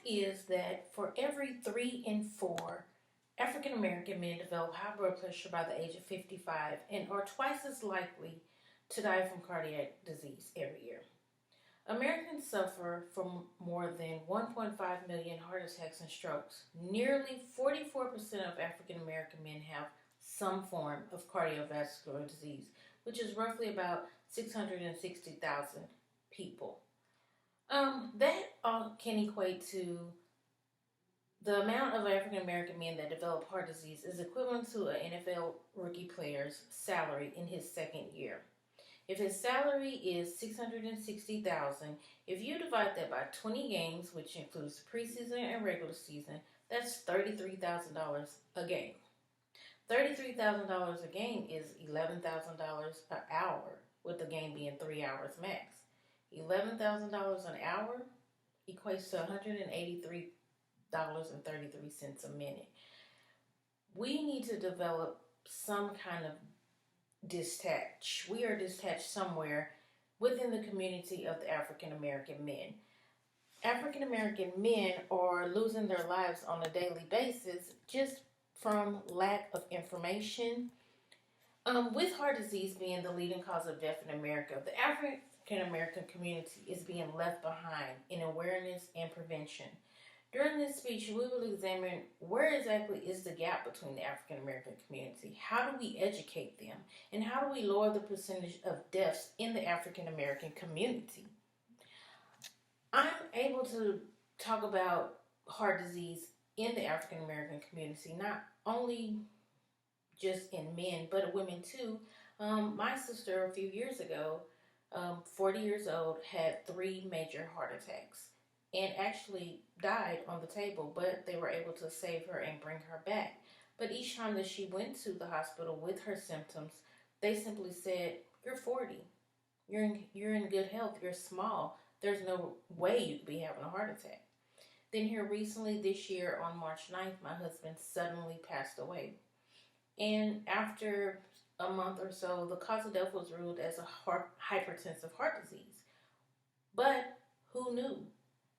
is that for every 3 in 4 African American men develop high blood pressure by the age of 55 and are twice as likely to die from cardiac disease every year. Americans suffer from more than 1.5 million heart attacks and strokes. Nearly 44% of African American men have some form of cardiovascular disease, which is roughly about 660,000 people. That can equate to the amount of African American men that develop heart disease is equivalent to an NFL rookie player's salary in his second year. If his salary is $660,000, if you divide that by 20 games, which includes preseason and regular season, that's $33,000 a game. $33,000 a game is $11,000 an hour, with the game being 3 hours max. $11,000 an hour equates to $183.33 a minute. We need to develop some kind of dispatch. We are dispatched somewhere within the community of the African American men. African American men are losing their lives on a daily basis just from lack of information. With heart disease being the leading cause of death in America, the African American community is being left behind in awareness and prevention. During this speech, we will examine where exactly is the gap between the African American community, how do we educate them, and how do we lower the percentage of deaths in the African American community. I'm able to talk about heart disease in the African American community, not only just in men, but women too. My sister, a few years ago, 40 years old, had 3 major heart attacks and actually died on the table, but they were able to save her and bring her back. But each time that she went to the hospital with her symptoms, they simply said, "You're 40. You're in good health. You're small. There's no way you could be having a heart attack." Then here recently this year on March 9th, my husband suddenly passed away. And after a month or so, the cause of death was ruled as a hypertensive heart disease. But who knew?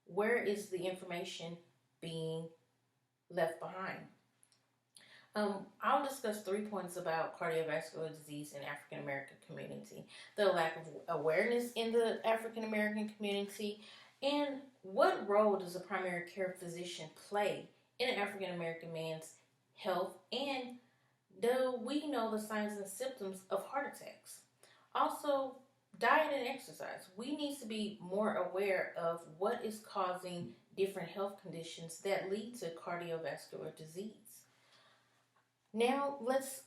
Where is the information being left behind? I'll discuss 3 points about cardiovascular disease in African American community, the lack of awareness in the African American community, and what role does a primary care physician play in an African American man's health, and do we know the signs and symptoms of heart attacks? Also, diet and exercise. We need to be more aware of what is causing different health conditions that lead to cardiovascular disease. Now, let's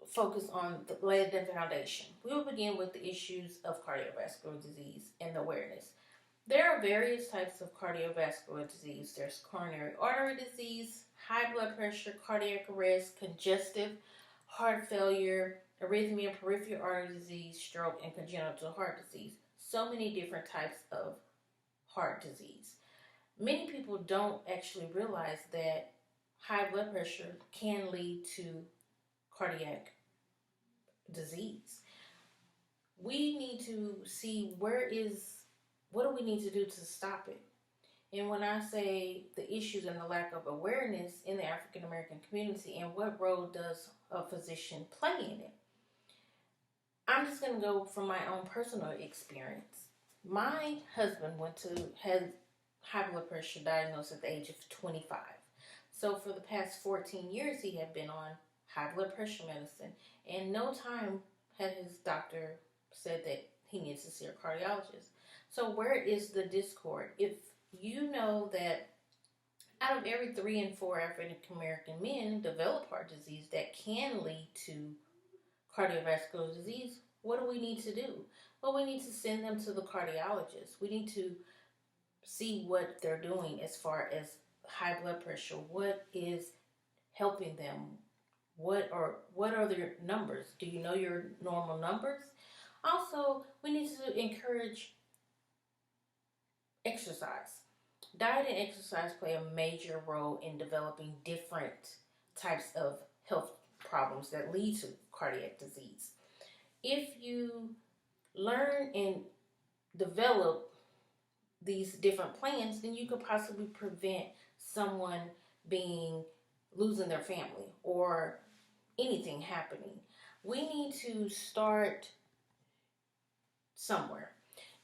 focus on lay the foundation. We will begin with the issues of cardiovascular disease and the awareness. There are various types of cardiovascular disease. There's coronary artery disease, high blood pressure, cardiac arrest, congestive heart failure, arrhythmia, peripheral artery disease, stroke, and congenital heart disease. So many different types of heart disease. Many people don't actually realize that high blood pressure can lead to cardiac disease. We need to see what do we need to do to stop it? And when I say the issues and the lack of awareness in the African American community, and what role does a physician play in it? I'm just going to go from my own personal experience. My husband had high blood pressure diagnosed at the age of 25. So for the past 14 years, he had been on high blood pressure medicine, and no time had his doctor said that he needs to see a cardiologist. So where is the discord? If you know that out of every 3 in 4 African American men develop heart disease that can lead to cardiovascular disease, what do we need to do? Well, we need to send them to the cardiologist. We need to see what they're doing as far as high blood pressure. What is helping them? What are their numbers? Do you know your normal numbers? Also, we need to encourage exercise. Diet and exercise play a major role in developing different types of health problems that lead to cardiac disease. If you learn and develop these different plans, then you could possibly prevent someone losing their family or anything happening. We need to start somewhere.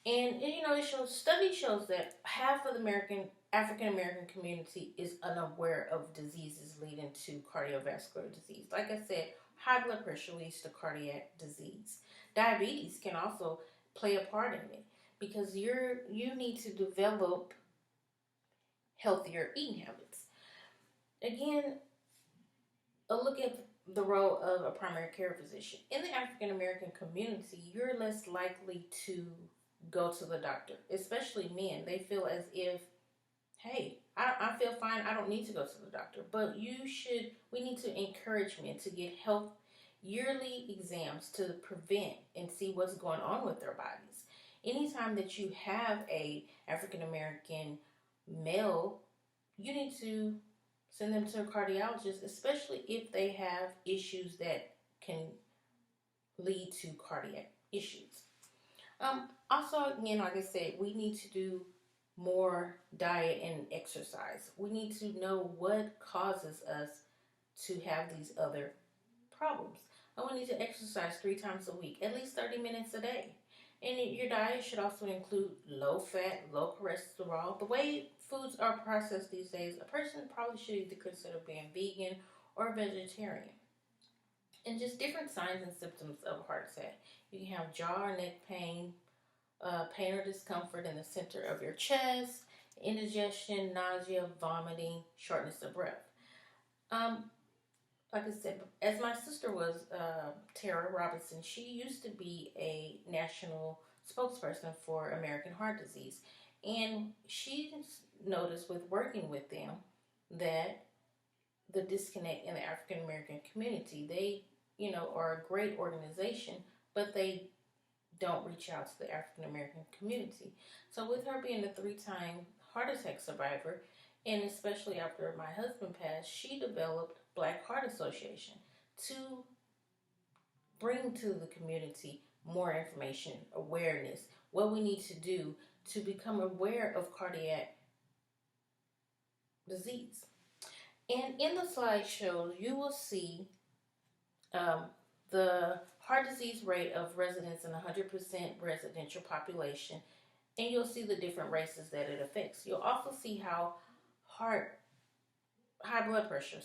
And it shows study shows that half of the African American community is unaware of diseases leading to cardiovascular disease. Like I said, high blood pressure leads to cardiac disease. Diabetes can also play a part in it because you need to develop healthier eating habits. Again, a look at the role of a primary care physician. In the African American community, you're less likely to go to the doctor, especially men. They feel as if, hey, I feel fine, I don't need to go to the doctor. But we need to encourage men to get health yearly exams to prevent and see what's going on with their bodies. Anytime that you have a African American male, you need to send them to a cardiologist, especially if they have issues that can lead to cardiac issues. Also, again, like I said, we need to do more diet and exercise. We need to know what causes us to have these other problems. And we need to exercise 3 times a week, at least 30 minutes a day. And your diet should also include low fat, low cholesterol. The way foods are processed these days, a person probably should either consider being vegan or vegetarian. And just different signs and symptoms of a heart attack. You can have jaw or neck pain, pain or discomfort in the center of your chest, indigestion, nausea, vomiting, shortness of breath. Like I said, as my sister was, Tara Robinson, she used to be a national spokesperson for American Heart Disease. And she noticed with working with them that the disconnect in the African American community, they, are a great organization, but they don't reach out to the African American community. So with her being a 3-time heart attack survivor, and especially after my husband passed, she developed Black Heart Association to bring to the community more information, awareness, what we need to do to become aware of cardiac disease. And in the slideshow, you will see the heart disease rate of residents in 100% residential population, and you'll see the different races that it affects. You'll also see how high blood pressure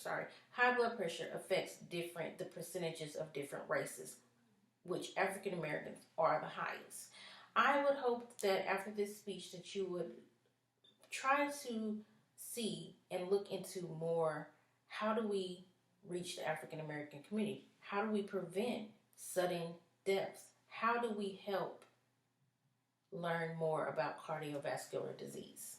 affects the percentages of different races, which African Americans are the highest. I would hope that after this speech that you would try to see and look into more, how do we reach the African American community? How do we prevent sudden deaths? How do we help learn more about cardiovascular disease?